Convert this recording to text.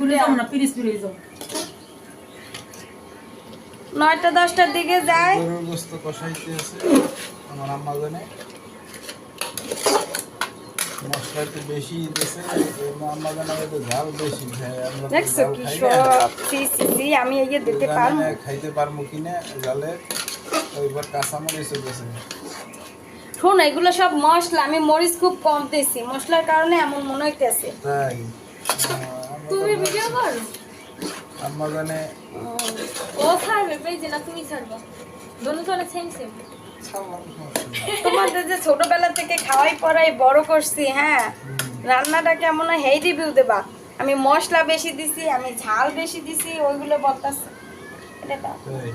ঘুরে যাও না, পিরিস ফিরে যাও। 9টা 10টার দিকে যায়। গরুর গোশত কষাইতে আছে আমার আম্মা জানে, মশলা একটু বেশি দিয়েছে, আম্মা জানে ঝাল বেশি খায়, আমরা তো দেখছো ঝাল কি খাই সব সি আমি এই যে দিতে পারবো, খাইতে পারবো কিনা জালে। ওইবার কাঁচামরিচ দিয়েছে। শোন এগুলো সব মশলা, আমি মরিচ খুব কম দিয়েছি, মশলার কারণে এমন মনে হইতেছে। তাই তুমি ভিডিও করো, আম্মা জানে ও ছাড়বে পেজে না তুমি ছাড়বা, দোনো চলে সেম সেম। তোমাদের যে ছোটবেলা থেকে খাওয়াই পড়াই বড় করছি, হ্যাঁ রান্নাটা কেমন হয় হেই রিভিউ দেবা। আমি মশলা বেশি দিছি, আমি ঝাল বেশি দিছি, ওইগুলো বলতাছে। এটা দাও। তাই